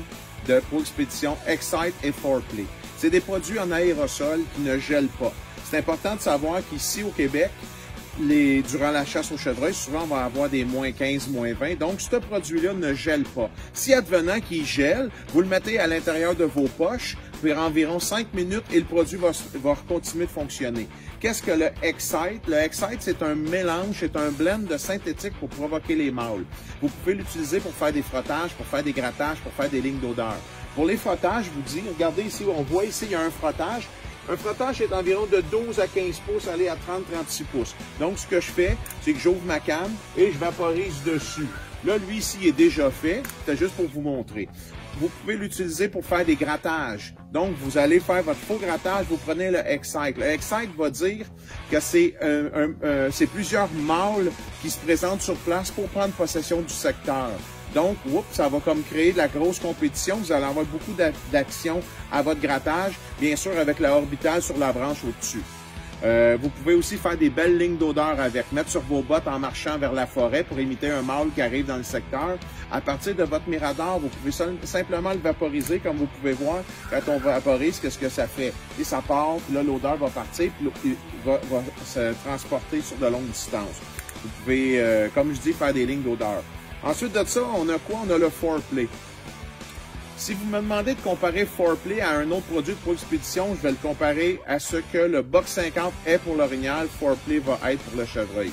de Pro Expédition, Excite et Foreplay. C'est des produits en aérosol qui ne gèlent pas. C'est important de savoir qu'ici au Québec, durant la chasse au chevreuil, souvent on va avoir des moins 15, moins 20. Donc, ce produit-là ne gèle pas. Si advenant qu'il gèle, vous le mettez à l'intérieur de vos poches, pour environ 5 minutes et le produit va continuer de fonctionner. Qu'est-ce que le Excite? Le Excite, c'est un mélange, c'est un blend de synthétique pour provoquer les mâles. Vous pouvez l'utiliser pour faire des frottages, pour faire des grattages, pour faire des lignes d'odeur. Pour les frottages, je vous dis, regardez ici, on voit ici, il y a un frottage. Un frottage est environ de 12 à 15 pouces, aller à 30-36 pouces. Donc, ce que je fais, c'est que j'ouvre ma canne et je vaporise dessus. Là, lui, ici, il est déjà fait. C'est juste pour vous montrer. Vous pouvez l'utiliser pour faire des grattages. Donc, vous allez faire votre faux grattage, vous prenez le Excite. Le Excite va dire que c'est plusieurs mâles qui se présentent sur place pour prendre possession du secteur. Donc, ça va comme créer de la grosse compétition. Vous allez avoir beaucoup d'action à votre grattage, bien sûr avec la orbitale sur la branche au-dessus. Vous pouvez aussi faire des belles lignes d'odeur avec. Mettre sur vos bottes en marchant vers la forêt pour imiter un mâle qui arrive dans le secteur. À partir de votre mirador, vous pouvez simplement le vaporiser, comme vous pouvez voir. Quand on vaporise, qu'est-ce que ça fait? Et ça part, puis là, l'odeur va partir, puis va se transporter sur de longues distances. Vous pouvez, comme je dis, faire des lignes d'odeur. Ensuite de ça, on a quoi? On a le Foreplay. Si vous me demandez de comparer Foreplay à un autre produit de Pro Expédition, je vais le comparer à ce que le Buck 50 est pour l'orignal, Foreplay va être pour le chevreuil.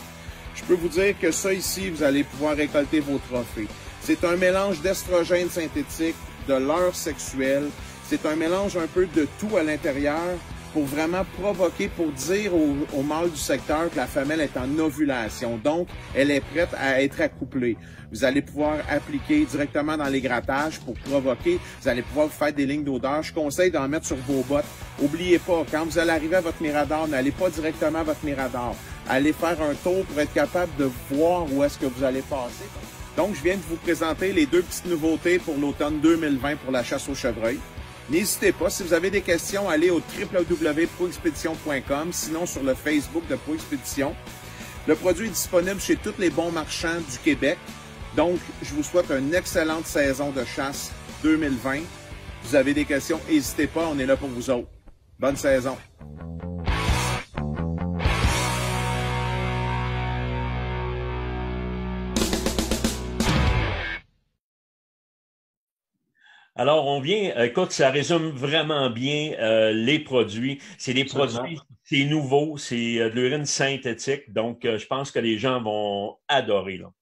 Je peux vous dire que ça ici, vous allez pouvoir récolter vos trophées. C'est un mélange d'estrogène synthétique, de leurre sexuelle. C'est un mélange un peu de tout à l'intérieur pour vraiment provoquer, pour dire au mâle du secteur que la femelle est en ovulation. Donc, elle est prête à être accouplée. Vous allez pouvoir appliquer directement dans les grattages pour provoquer. Vous allez pouvoir faire des lignes d'odeur. Je conseille d'en mettre sur vos bottes. N'oubliez pas, quand vous allez arriver à votre mirador, n'allez pas directement à votre mirador. Allez faire un tour pour être capable de voir où est-ce que vous allez passer. Donc, je viens de vous présenter les deux petites nouveautés pour l'automne 2020 pour la chasse au chevreuil. N'hésitez pas, si vous avez des questions, allez au www.proexpedition.com, sinon sur le Facebook de Pro Expédition. Le produit est disponible chez tous les bons marchands du Québec. Donc, je vous souhaite une excellente saison de chasse 2020. Si vous avez des questions, n'hésitez pas, on est là pour vous autres. Bonne saison! Alors, on vient, écoute, ça résume vraiment bien les produits. C'est des produits, c'est nouveau, c'est de l'urine synthétique, donc je pense que les gens vont adorer, là.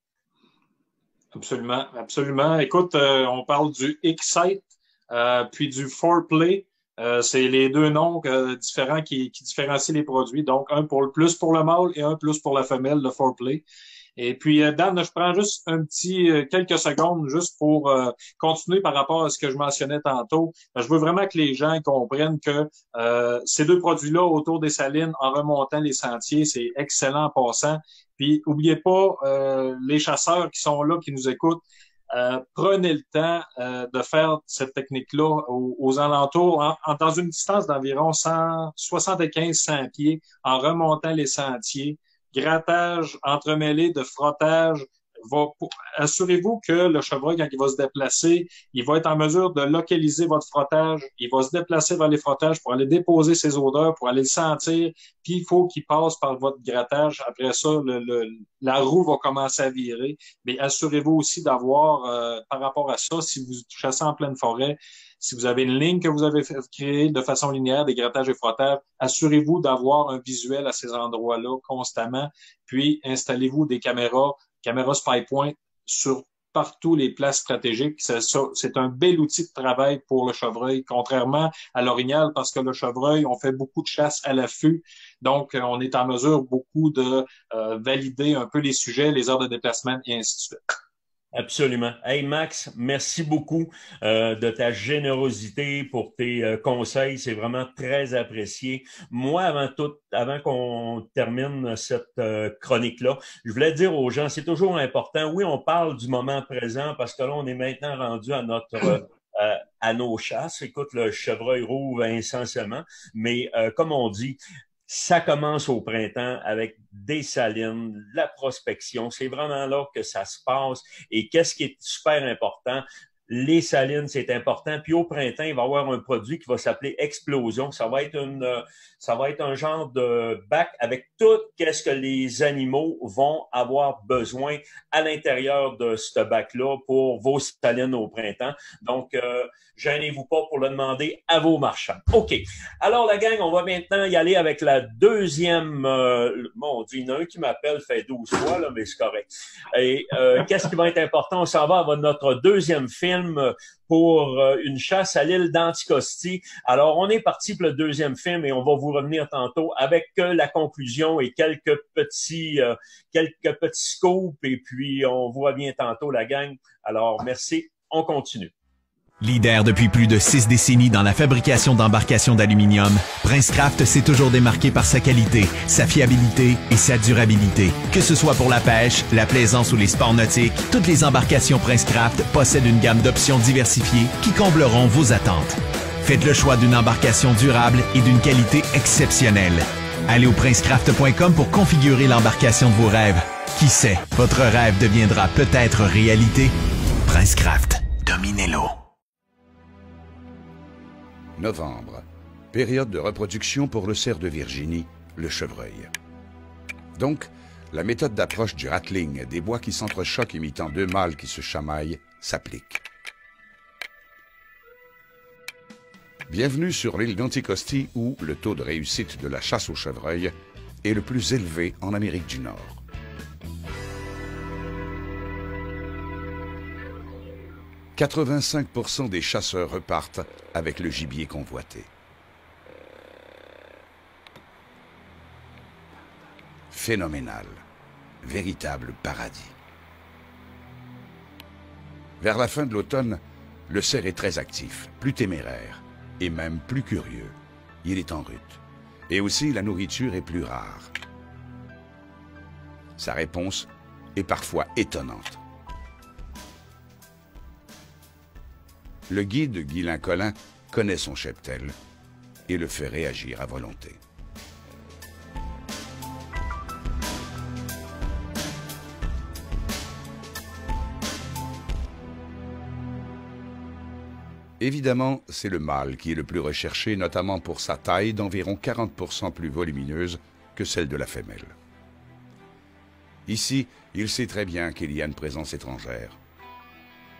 Absolument, absolument. Écoute, on parle du Excite, puis du Foreplay. C'est les deux noms différents qui différencient les produits. Donc, un plus pour le mâle et un plus pour la femelle, le Foreplay. Et puis, Dan, je prends juste quelques secondes juste pour continuer par rapport à ce que je mentionnais tantôt. Je veux vraiment que les gens comprennent que ces deux produits-là autour des salines, en remontant les sentiers, c'est excellent en passant. Puis, oubliez pas, les chasseurs qui sont là, qui nous écoutent, prenez le temps de faire cette technique-là aux alentours, dans une distance d'environ 100 pieds, en remontant les sentiers. Grattage entremêlé de frottage. Assurez-vous que le chevreuil, quand il va se déplacer, il va être en mesure de localiser votre frottage. Il va se déplacer vers les frottages pour aller déposer ses odeurs, pour aller le sentir. Puis, il faut qu'il passe par votre grattage. Après ça, la roue va commencer à virer. Mais assurez-vous aussi d'avoir, par rapport à ça, si vous chassez en pleine forêt, si vous avez une ligne que vous avez créée de façon linéaire, des grattages et frottages, assurez-vous d'avoir un visuel à ces endroits-là constamment. Puis, installez-vous des caméras SpyPoint sur partout les places stratégiques. C'est un bel outil de travail pour le chevreuil, contrairement à l'orignal, parce que le chevreuil, on fait beaucoup de chasse à l'affût. Donc, on est en mesure beaucoup de valider un peu les sujets, les heures de déplacement et ainsi de suite. Absolument. Hey Max, merci beaucoup de ta générosité pour tes conseils. C'est vraiment très apprécié. Moi, avant qu'on termine cette chronique-là, je voulais dire aux gens, c'est toujours important. Oui, on parle du moment présent parce que là, on est maintenant rendu à nos chasses. Écoute, le chevreuil rouge incessamment. Mais comme on dit, ça commence au printemps avec des salines, la prospection. C'est vraiment là que ça se passe. Et qu'est-ce qui est super important? Les salines, c'est important. Puis au printemps, il va y avoir un produit qui va s'appeler Explosion. Ça va être un genre de bac avec tout ce que les animaux vont avoir besoin à l'intérieur de ce bac-là pour vos salines au printemps. Donc, gênez-vous pas pour le demander à vos marchands. OK. Alors, la gang, on va maintenant y aller avec la deuxième... mon Dieu, il y en a un qui m'appelle, fait 12 fois, là, mais c'est correct. Et qu'est-ce qui va être important? On s'en va à notre deuxième film pour une chasse à l'île d'Anticosti. Alors, on est parti pour le deuxième film et on va vous revenir tantôt avec la conclusion et quelques petits scoops et puis on vous revient tantôt, la gang. Alors, merci. On continue. Leader depuis plus de 6 décennies dans la fabrication d'embarcations d'aluminium, Princecraft s'est toujours démarqué par sa qualité, sa fiabilité et sa durabilité. Que ce soit pour la pêche, la plaisance ou les sports nautiques, toutes les embarcations Princecraft possèdent une gamme d'options diversifiées qui combleront vos attentes. Faites le choix d'une embarcation durable et d'une qualité exceptionnelle. Allez au princecraft.com pour configurer l'embarcation de vos rêves. Qui sait, votre rêve deviendra peut-être réalité. Princecraft, dominez-le. Novembre, période de reproduction pour le cerf de Virginie, le chevreuil. Donc, la méthode d'approche du rattling, des bois qui s'entrechoquent imitant deux mâles qui se chamaillent, s'applique. Bienvenue sur l'île d'Anticosti où le taux de réussite de la chasse au chevreuil est le plus élevé en Amérique du Nord. « 85% des chasseurs repartent avec le gibier convoité. Phénoménal, véritable paradis. Vers la fin de l'automne, le cerf est très actif, plus téméraire et même plus curieux. Il est en rut. Et aussi, la nourriture est plus rare. Sa réponse est parfois étonnante. Le guide Guylain Collin connaît son cheptel et le fait réagir à volonté. Évidemment, c'est le mâle qui est le plus recherché, notamment pour sa taille d'environ 40% plus volumineuse que celle de la femelle. Ici, il sait très bien qu'il y a une présence étrangère.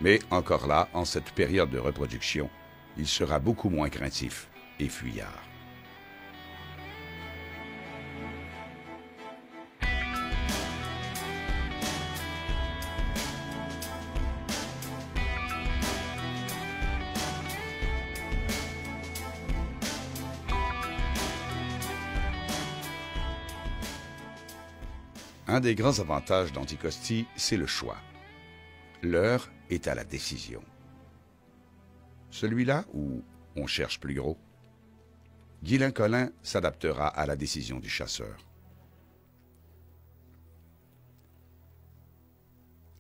Mais encore là, en cette période de reproduction, il sera beaucoup moins craintif et fuyard. Un des grands avantages d'Anticosti, c'est le choix. L'heure est à la décision. Celui-là ou on cherche plus gros? Guylain Collin s'adaptera à la décision du chasseur.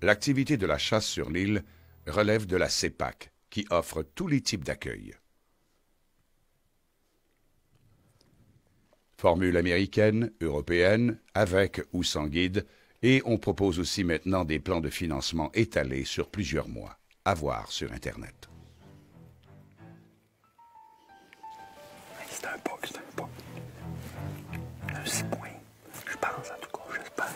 L'activité de la chasse sur l'île relève de la CEPAC, qui offre tous les types d'accueil. Formule américaine, européenne, avec ou sans guide, et on propose aussi maintenant des plans de financement étalés sur plusieurs mois, à voir sur Internet. C'est un bug, c'est un bug. Un 6 points. Je pense, en tout cas, j'espère.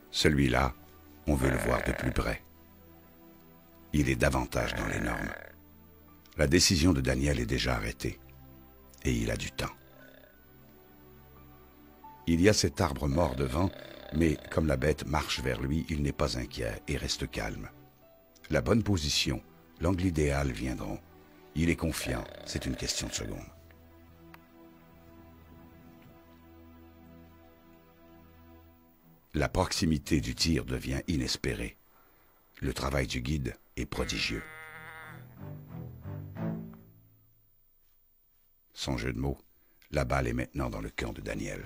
Celui-là, on veut le voir de plus près. Il est davantage dans les normes. La décision de Daniel est déjà arrêtée. Et il a du temps. Il y a cet arbre mort devant, mais comme la bête marche vers lui, il n'est pas inquiet et reste calme. La bonne position, l'angle idéal viendront. Il est confiant, c'est une question de seconde. La proximité du tir devient inespérée. Le travail du guide est prodigieux. Sans jeu de mots, la balle est maintenant dans le camp de Daniel.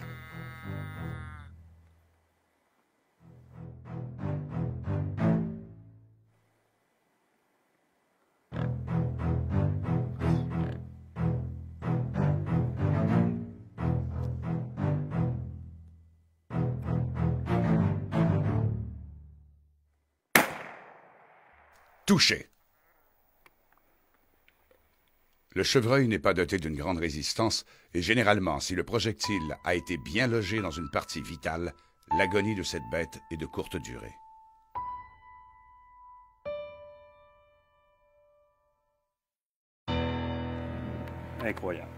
Touché. Le chevreuil n'est pas doté d'une grande résistance et généralement, si le projectile a été bien logé dans une partie vitale, l'agonie de cette bête est de courte durée. Incroyable.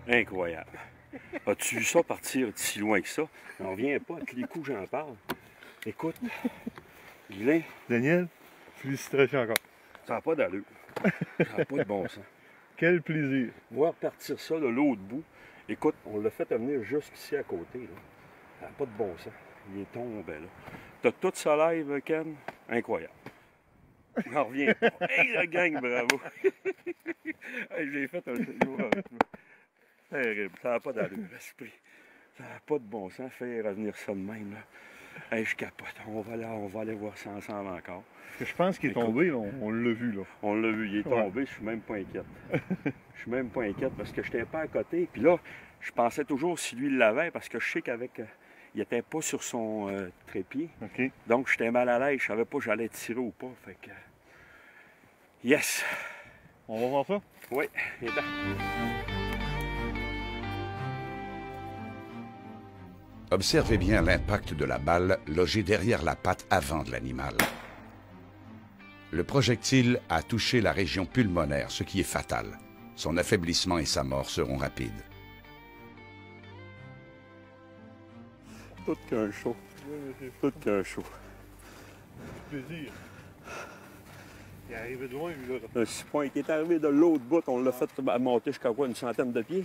Incroyable. As-tu vu ça partir si loin que ça? On revient pas, à tous les coups j'en parle. Écoute, Guylain. Daniel, félicitations encore. Ça n'a pas d'allure. Ça n'a pas de bon sens. Quel plaisir. Voir partir ça de l'autre bout. Écoute, on l'a fait venir jusqu'ici à côté. Là. Ça n'a pas de bon sens. Il est tombé là. T'as tout ça live, Ken? Incroyable. On revient pas. Hey, la gang, bravo! Hey, j'ai fait un jour avec moi. Terrible. Ça n'a pas d'allure, l'esprit. Ça n'a pas de bon sens, faire revenir ça de même. Là. Hey, je capote. On va aller voir ça ensemble encore. Je pense qu'il est tombé, on l'a vu. Là. On l'a vu, il est tombé, je suis même pas inquiète. Je suis même pas inquiète parce que je n'étais pas à côté. Puis là, je pensais toujours si lui il l'avait parce que je sais qu'avec. Il n'était pas sur son trépied. Okay. Donc, j'étais mal à l'aise. Je ne savais pas si j'allais tirer ou pas. Fait que. Yes! On va voir ça? Oui, il est là. Observez bien l'impact de la balle logée derrière la patte avant de l'animal. Le projectile a touché la région pulmonaire, ce qui est fatal. Son affaiblissement et sa mort seront rapides. Tout qu'un show. Tout qu'un show. Plaisir. Il est arrivé de loin, lui, là. Un 6 points qui est arrivé de l'autre bout, on l'a fait monter jusqu'à quoi, une centaine de pieds.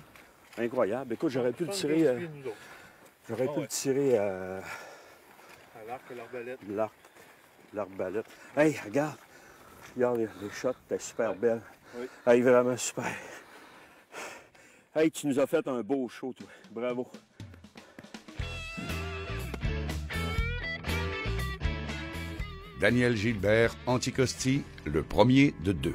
Incroyable. Écoute, j'aurais pu le tirer. J'aurais pu le tirer à l'arc et l'arbalète. L'arbalète. Hey, regarde. Regarde les shots, t'es super belle. Oui. Hey, vraiment super. Hey, tu nous as fait un beau show, toi. Bravo. Daniel Gilbert, Anticosti, le premier de 2.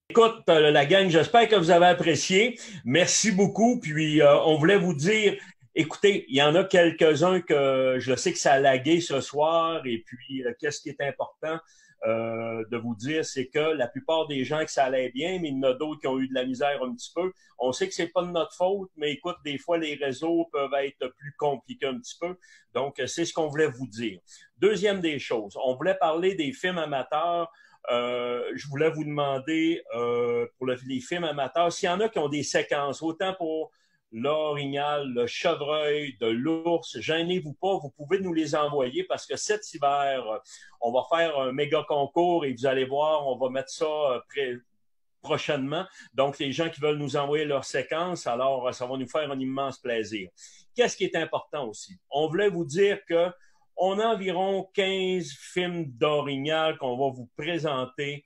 Écoute, la gang, j'espère que vous avez apprécié. Merci beaucoup. Puis, on voulait vous dire, écoutez, il y en a quelques-uns que je sais que ça a lagué ce soir. Et puis, qu'est-ce qui est important de vous dire, c'est que la plupart des gens que ça allait bien, mais il y en a d'autres qui ont eu de la misère un petit peu. On sait que c'est pas de notre faute, mais écoute, des fois, les réseaux peuvent être plus compliqués un petit peu. Donc, c'est ce qu'on voulait vous dire. Deuxième des choses, on voulait parler des films amateurs. Je voulais vous demander, pour les films amateurs, s'il y en a qui ont des séquences, autant pour l'orignal, le chevreuil, de l'ours, gênez-vous pas, vous pouvez nous les envoyer parce que cet hiver, on va faire un méga concours et vous allez voir, on va mettre ça prochainement. Donc, les gens qui veulent nous envoyer leurs séquences, alors ça va nous faire un immense plaisir. Qu'est-ce qui est important aussi? On voulait vous dire que on a environ 15 films d'orignal qu'on va vous présenter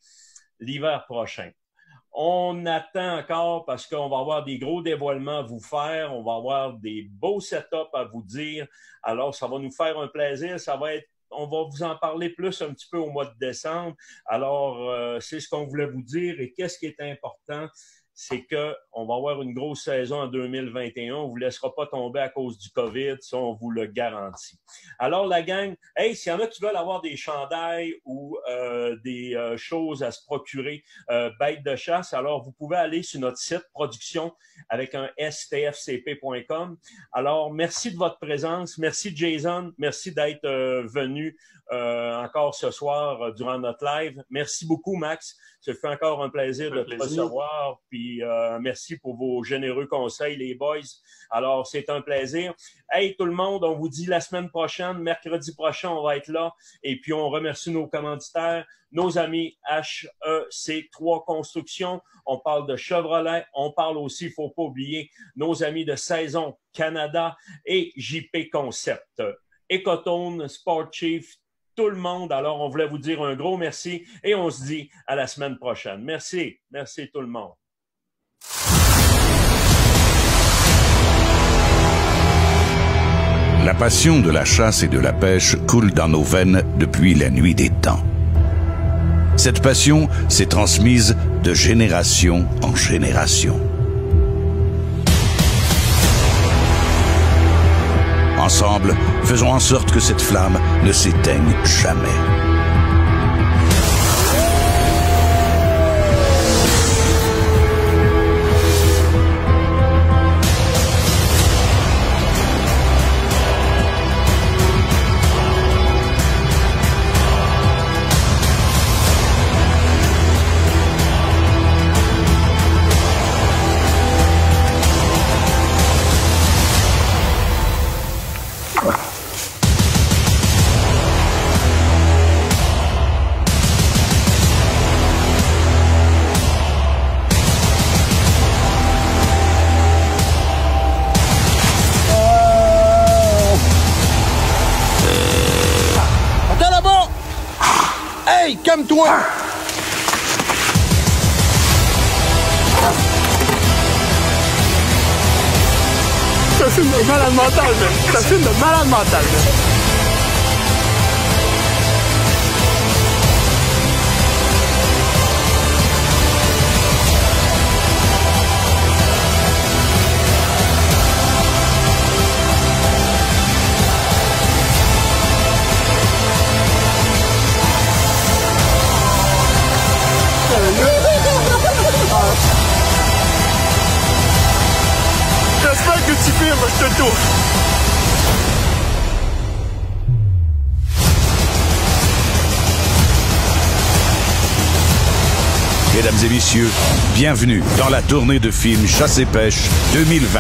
l'hiver prochain. On attend encore parce qu'on va avoir des gros dévoilements à vous faire. On va avoir des beaux setups à vous dire. Alors, ça va nous faire un plaisir. On va vous en parler plus un petit peu au mois de décembre. Alors, c'est ce qu'on voulait vous dire. Et qu'est-ce qui est important? C'est qu'on va avoir une grosse saison en 2021. On ne vous laissera pas tomber à cause du COVID. Ça, on vous le garantit. Alors, la gang, hey, s'il y en a qui veulent avoir des chandails ou des choses à se procurer, bêtes de chasse, alors vous pouvez aller sur notre site production avec un stfcp.com. Alors, merci de votre présence. Merci, Jason. Merci d'être venu encore ce soir durant notre live. Merci beaucoup, Max. Ça fait encore un plaisir de te recevoir. Puis merci pour vos généreux conseils, les boys. Alors, c'est un plaisir. Hey, tout le monde, on vous dit la semaine prochaine, mercredi prochain, on va être là. Et puis, on remercie nos commanditaires, nos amis HEC3 Construction. On parle de Chevrolet. On parle aussi, il ne faut pas oublier, nos amis de Saison Canada et JP Concept. Ecotone, Sport Chief, tout le monde. Alors, on voulait vous dire un gros merci et on se dit à la semaine prochaine. Merci. Merci tout le monde. La passion de la chasse et de la pêche coule dans nos veines depuis la nuit des temps. Cette passion s'est transmise de génération en génération. Ensemble, faisons en sorte que cette flamme ne s'éteigne jamais. toi! C'est un film de malade mental, man. C'est un film de malade mental, man. J'espère que tu filmes, je te tourne. Mesdames et messieurs, bienvenue dans la tournée de films Chasse et Pêche 2020.